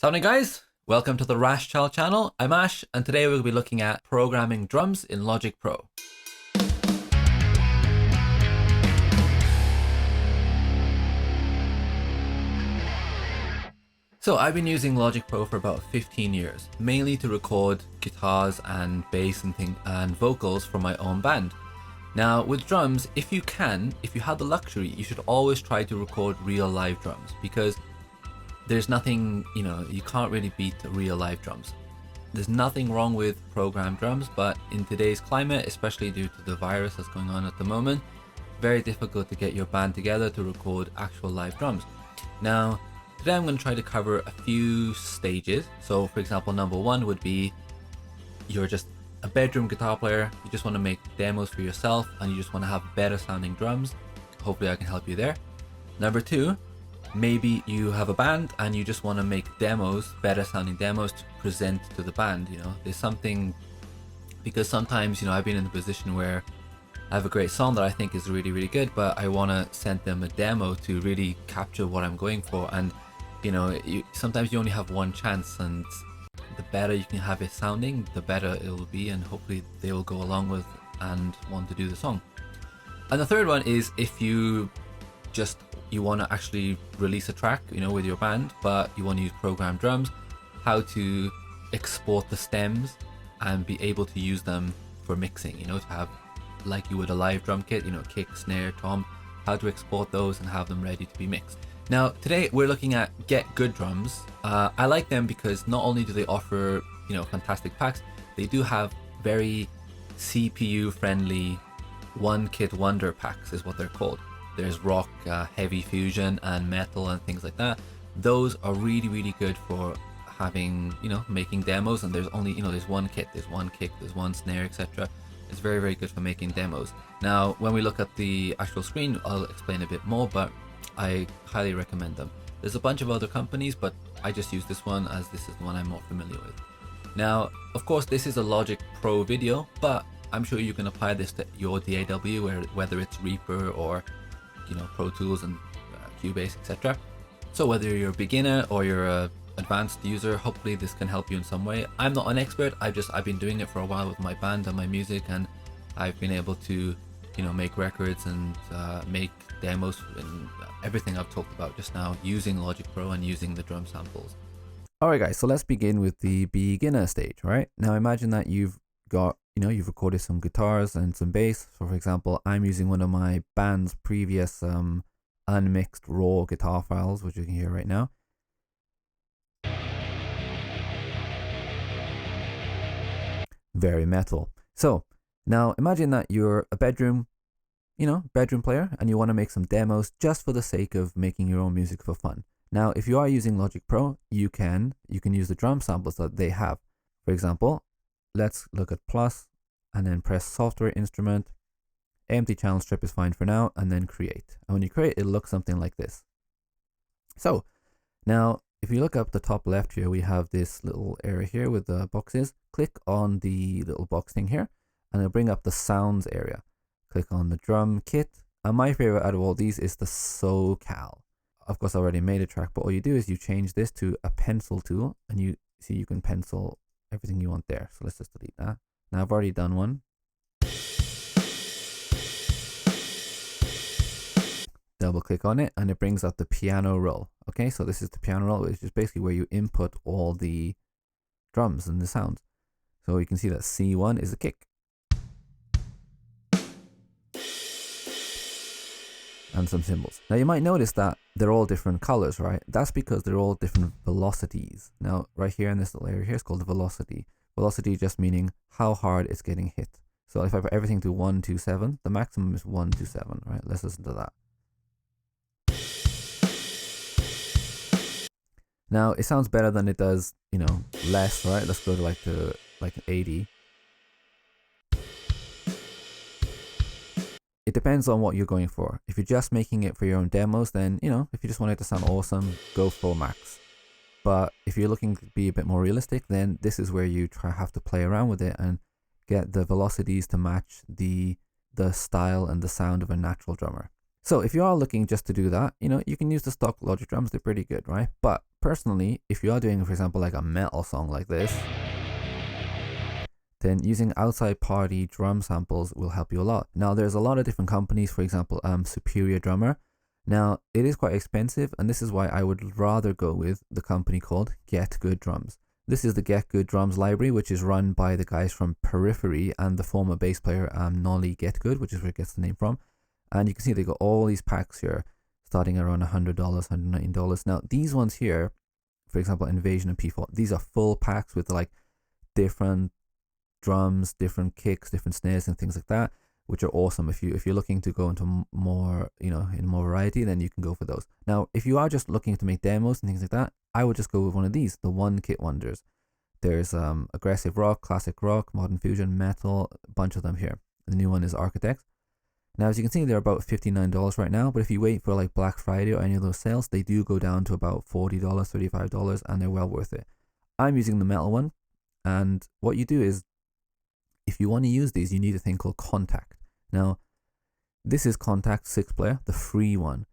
Howdy guys, welcome to the Rash Child channel. I'm Ash and today we'll be looking at programming drums in Logic Pro. So I've been using Logic Pro for about 15 years, mainly to record guitars and bass and vocals for my own band. Now with drums, if you have the luxury, you should always try to record real live drums because there's nothing, you can't really beat real live drums. There's nothing wrong with programmed drums, but in today's climate, especially due to the virus that's going on at the moment, very difficult to get your band together to record actual live drums. Now, today I'm going to try to cover a few stages. So for example, number one would be you're just a bedroom guitar player, you just want to make demos for yourself and you just want to have better sounding drums. Hopefully I can help you there. Number two, maybe you have a band and you just want to make demos, better sounding demos to present to the band. There's something, because sometimes, I've been in the position where I have a great song that I think is really, really good, but I want to send them a demo to really capture what I'm going for. And, sometimes you only have one chance, and the better you can have it sounding, the better it will be, and hopefully they will go along with and want to do the song. And the third one is if you want to actually release a track, with your band, but you want to use programmed drums, how to export the stems and be able to use them for mixing, to have like you would a live drum kit, kick, snare, tom, how to export those and have them ready to be mixed. Now, today we're looking at GetGood Drums. I like them because not only do they offer, fantastic packs, they do have very CPU friendly one kit wonder packs is what they're called. There's rock, heavy fusion and metal and things like that. Those are really, really good for having, making demos, and there's only, there's one kit, there's one kick, there's one snare, etc. It's very, very good for making demos. Now, when we look at the actual screen, I'll explain a bit more, but I highly recommend them. There's a bunch of other companies, but I just use this one as this is the one I'm more familiar with. Now, of course, this is a Logic Pro video, but I'm sure you can apply this to your DAW, whether it's Reaper or Pro Tools and Cubase, etc. So whether you're a beginner or you're a advanced user, hopefully this can help you in some way. I'm not an expert. I've been doing it for a while with my band and my music, and I've been able to make records and make demos and everything I've talked about just now using Logic Pro and using the drum samples. Alright guys, so let's begin with the beginner stage. Right now, imagine that you've got you've recorded some guitars and some bass. So for example, I'm using one of my band's previous unmixed raw guitar files, which you can hear right now. Very metal. So now imagine that you're a bedroom player and you want to make some demos just for the sake of making your own music for fun. Now, if you are using Logic Pro, you can use the drum samples that they have. For example, let's look at plus and then press software instrument. Empty channel strip is fine for now, and then create. And when you create, it looks something like this. So now if you look up the top left here, we have this little area here with the boxes. Click on the little box thing here and it'll bring up the sounds area. Click on the drum kit. And my favorite out of all these is the SoCal. Of course, I already made a track, but all you do is you change this to a pencil tool and you see you can pencil everything you want there. So let's just delete that. Now I've already done one. Double click on it and it brings up the piano roll. Okay, so this is the piano roll, which is basically where you input all the drums and the sounds. So you can see that C1 is a kick. And some cymbals. Now you might notice that they're all different colors, right? That's because they're all different velocities. Now right here in this little area here is called the velocity. Velocity just meaning how hard it's getting hit. So if I put everything to 127, the maximum is 127, right? Let's listen to that. Now it sounds better than it does, less, right? Let's go to like 80. It depends on what you're going for. If you're just making it for your own demos, then, if you just want it to sound awesome, go full max. But if you're looking to be a bit more realistic, then this is where you have to play around with it and get the velocities to match the style and the sound of a natural drummer. So if you are looking just to do that, you can use the stock Logic drums. They're pretty good, right? But personally, if you are doing, for example, like a metal song like this, then using outside party drum samples will help you a lot. Now, there's a lot of different companies, for example, Superior Drummer. Now, it is quite expensive, and this is why I would rather go with the company called GetGood Drums. This is the GetGood Drums library, which is run by the guys from Periphery and the former bass player Nolly Getgood, which is where it gets the name from. And you can see they got all these packs here, starting around $100, $119. Now, these ones here, for example, Invasion and P4, these are full packs with like different drums, different kicks, different snares, and things like that, which are awesome. If you're looking to go into more, in more variety, then you can go for those. Now, if you are just looking to make demos and things like that, I would just go with one of these, the One Kit Wonders. There's aggressive rock, classic rock, modern fusion, metal, a bunch of them here. The new one is Architects. Now, as you can see, they're about $59 right now, but if you wait for like Black Friday or any of those sales, they do go down to about $40, $35, and they're well worth it. I'm using the metal one, and what you do is, if you want to use these, you need a thing called Contact. Now, this is Contact 6-player, the free one.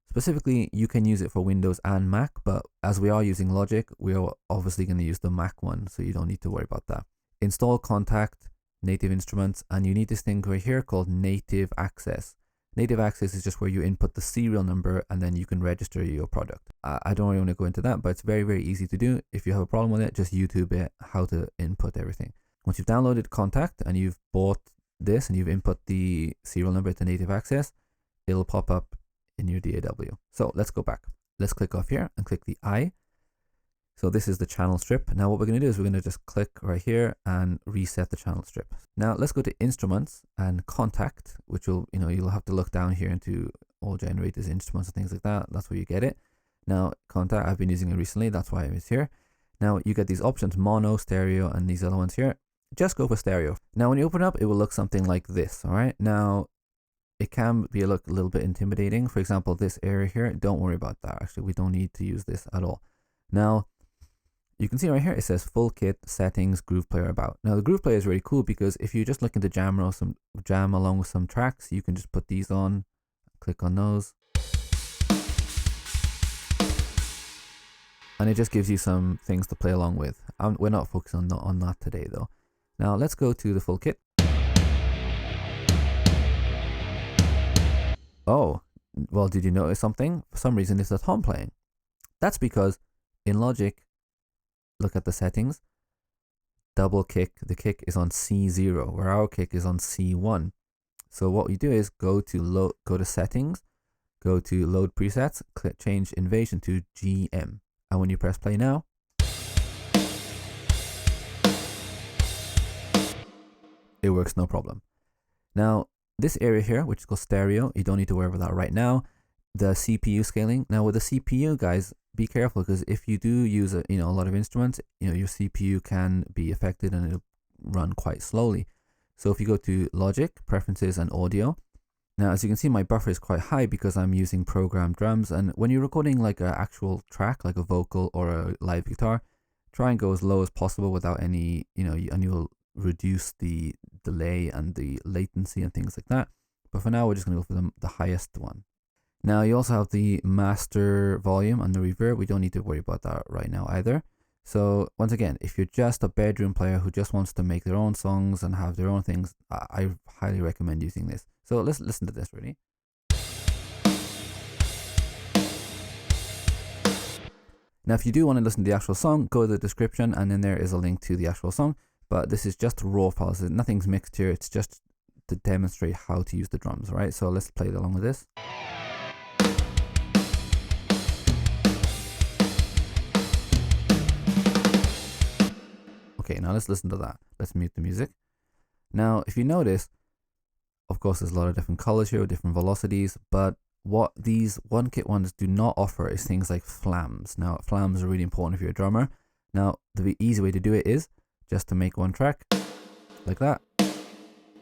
Specifically, you can use it for Windows and Mac, but as we are using Logic, we are obviously going to use the Mac one, so you don't need to worry about that. Install Contact, Native Instruments, and you need this thing right here called Native Access. Native Access is just where you input the serial number and then you can register your product. I don't really want to go into that, but it's very, very easy to do. If you have a problem with it, just YouTube it, how to input everything. Once you've downloaded Contact and you've bought this and you've input the serial number to Native Access, it'll pop up in your DAW. So let's go back. Let's click off here and click the I. So this is the channel strip. Now what we're going to do is we're going to just click right here and reset the channel strip. Now let's go to Instruments and Contact, which will, you'll have to look down here into all generators, instruments and things like that. That's where you get it. Now Contact, I've been using it recently. That's why it's here. Now you get these options, mono, stereo, and these other ones here. Just go for stereo. Now when you open up, it will look something like this. All right. Now it can be a little bit intimidating. For example, this area here, don't worry about that. Actually, we don't need to use this at all. Now, you can see right here, it says full kit, settings, groove player about. Now the groove player is really cool because if you're just looking to jam along with some tracks, you can just put these on, click on those. And it just gives you some things to play along with. We're not focusing on that today though. Now let's go to the full kit. Oh, well, did you notice something? For some reason, it's a tom playing. That's because in Logic, look at the settings. Double kick, the kick is on C0, where our kick is on C1. So what we do is go to settings, go to load presets, change invasion to GM. And when you press play now, it works no problem. Now, this area here, which is called stereo, you don't need to worry about that right now. The CPU scaling. Now with the CPU, guys, be careful because if you do use a lot of instruments, your CPU can be affected and it'll run quite slowly. So if you go to Logic, Preferences and Audio. Now, as you can see, my buffer is quite high because I'm using programmed drums. And when you're recording like an actual track, like a vocal or a live guitar, try and go as low as possible without any, and you'll reduce the delay and the latency and things like that. But for now, we're just going to go for the highest one. Now, you also have the master volume and the reverb. We don't need to worry about that right now either. So once again, if you're just a bedroom player who just wants to make their own songs and have their own things, I highly recommend using this. So let's listen to this, ready? Now, if you do want to listen to the actual song, go to the description and then there is a link to the actual song. But this is just raw files. Nothing's mixed here. It's just to demonstrate how to use the drums, right? So let's play along with this. Okay, now let's listen to that. Let's mute the music. Now, if you notice, of course, there's a lot of different colors here, different velocities, but what these One Kit ones do not offer is things like flams. Now, flams are really important if you're a drummer. Now, the easy way to do it is just to make one track like that,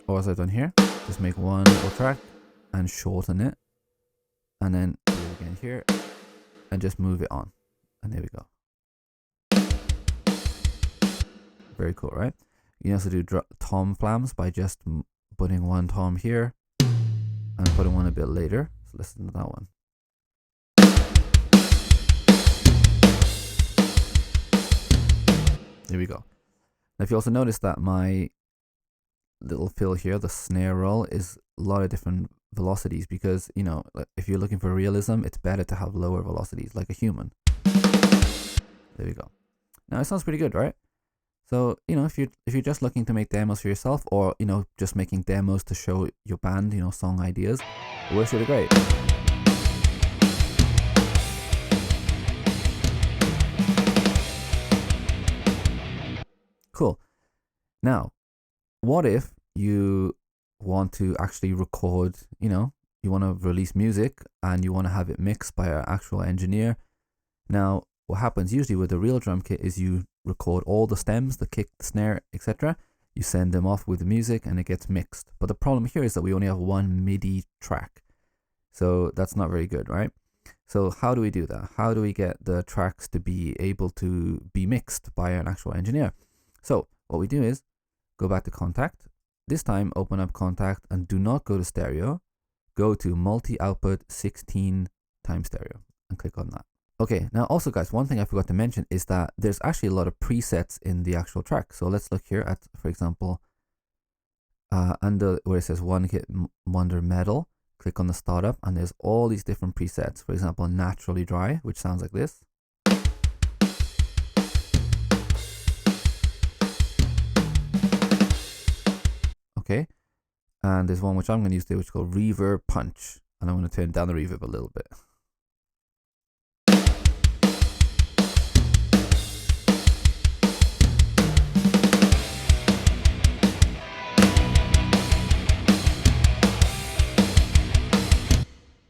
or as I've done here, just make one little track and shorten it, and then do it again here and just move it on, and there we go. Very cool, right? You can also do tom flams by just putting one tom here and putting one a bit later. So listen to that one. Here we go. Now if you also notice that my little fill here, the snare roll, is a lot of different velocities, because, you know, if you're looking for realism, it's better to have lower velocities, like a human. There we go. Now it sounds pretty good, right? So, you know, if you're just looking to make demos for yourself, or, you know, just making demos to show your band, you know, song ideas, it works really great. Cool. Now, what if you want to actually record, you know, you want to release music and you want to have it mixed by an actual engineer? Now, what happens usually with the real drum kit is you record all the stems, the kick, the snare, etc. You send them off with the music and it gets mixed. But the problem here is that we only have one MIDI track. So that's not very good, right? So how do we do that? How do we get the tracks to be able to be mixed by an actual engineer? So what we do is go back to Contact. This time open up Contact and do not go to stereo. Go to multi-output 16 times stereo and click on that. Okay, now also guys, one thing I forgot to mention is that there's actually a lot of presets in the actual track. So let's look here at, for example, under where it says One Hit Wonder Metal. Click on the startup and there's all these different presets. For example, Naturally Dry, which sounds like this. Okay, and there's one which I'm going to use today, which is called Reverb Punch, and I'm going to turn down the reverb a little bit.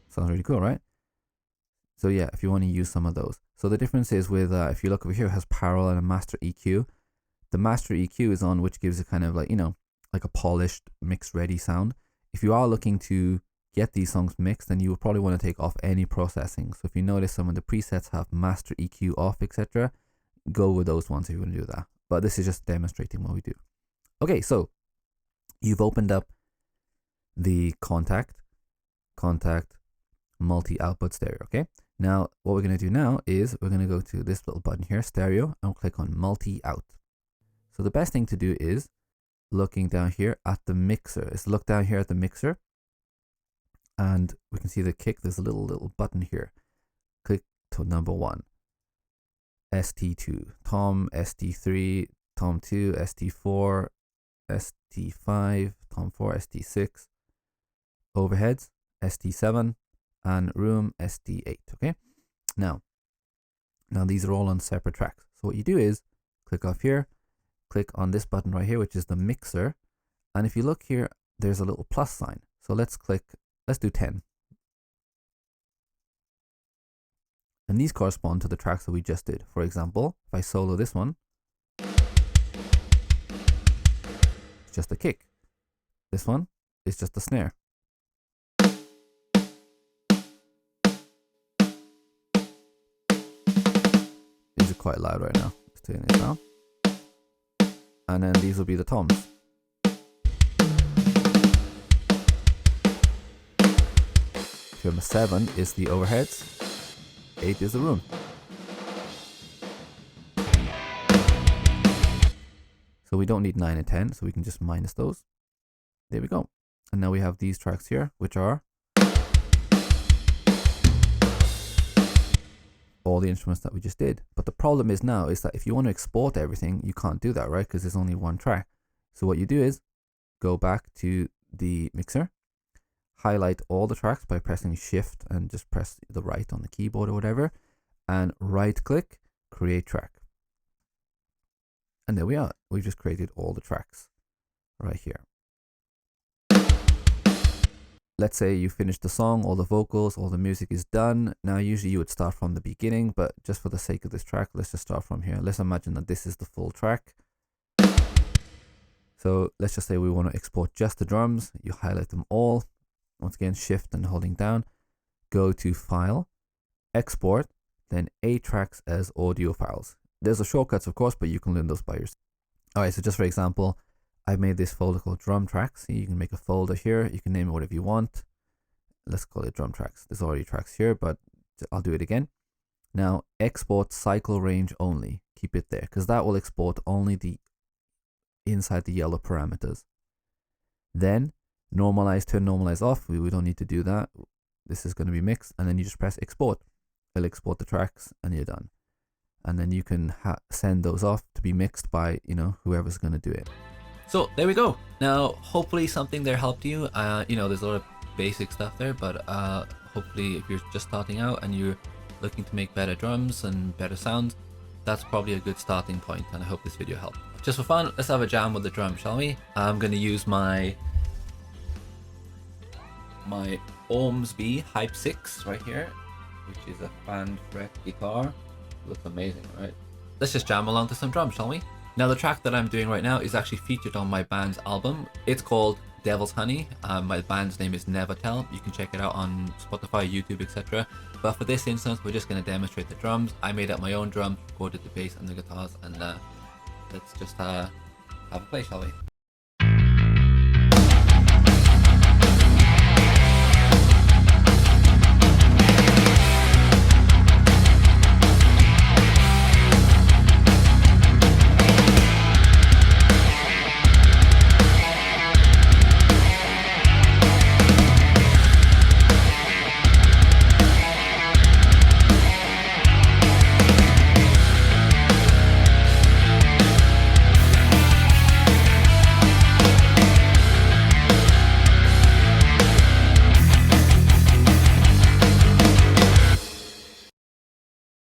Sounds really cool, right? So yeah, if you want to use some of those. So the difference is with, if you look over here, it has parallel and a master EQ. The master EQ is on, which gives it kind of like, you know, like a polished, mix ready sound. If you are looking to get these songs mixed, then you will probably want to take off any processing. So if you notice some of the presets have master EQ off, etc., go with those ones if you want to do that. But this is just demonstrating what we do. Okay, so you've opened up the contact multi-output stereo. Okay, now what we're going to do now is we're going to go to this little button here, stereo, and we'll click on multi-out. So the best thing to do is looking down here at the mixer. Is look down here at the mixer, and we can see the kick. There's a little button here. Click to number 1, ST2, Tom, ST3, Tom 2, ST4, ST5, Tom 4, ST6, overheads, ST7, and room, ST8. Okay, now these are all on separate tracks. So what you do is click off here, click on this button right here, which is the mixer, and if you look here, there's a little plus sign. So let's do 10, and these correspond to the tracks that we just did. For example, if I solo this one, it's just a kick. This one is just a snare. These are quite loud right now. Let's turn this down. And then these will be the toms. 7 is the overheads, 8 is the room. So we don't need 9 and 10, so we can just minus those. There we go. And now we have these tracks here, which are all the instruments that we just did. But the problem is now is that if you want to export everything, you can't do that, right? Because there's only one track. So what you do is go back to the mixer, highlight all the tracks by pressing shift and just press the right on the keyboard or whatever, and right click, create track. And there we are. We've just created all the tracks right here. Let's say you finished the song, all the vocals, all the music is done. Now, usually you would start from the beginning, but just for the sake of this track, let's just start from here. Let's imagine that this is the full track. So let's just say we want to export just the drums. You highlight them all. Once again, shift and holding down. Go to File, Export, then 8 tracks as audio files. There's a shortcuts, of course, but you can learn those by yourself. All right, so just for example, I made this folder called drum tracks. So you can make a folder here. You can name it whatever you want. let's call it drum tracks. There's already tracks here, but I'll do it again. Now export cycle range only. Keep it there because that will export only the inside the yellow parameters. Then normalize, turn normalize off. We don't need to do that. This is going to be mixed, and then you just press export. It'll export the tracks, and you're done. And then you can send those off to be mixed by, you know, whoever's going to do it. So there we go. Now, hopefully something there helped you. You know, there's a lot of basic stuff there, but hopefully if you're just starting out and you're looking to make better drums and better sounds, that's probably a good starting point, and I hope this video helped. Just for fun, let's have a jam with the drum, shall we? I'm going to use my Ormsby Hype 6 right here, which is a fan fret guitar. Looks amazing, right? Let's just jam along to some drums, shall we? Now the track that I'm doing right now is actually featured on my band's album. It's called Devil's Honey. My band's name is Never Tell. You can check it out on Spotify, YouTube, etc. But for this instance, we're just going to demonstrate the drums. I made up my own drums, recorded the bass and the guitars, and let's just have a play, shall we?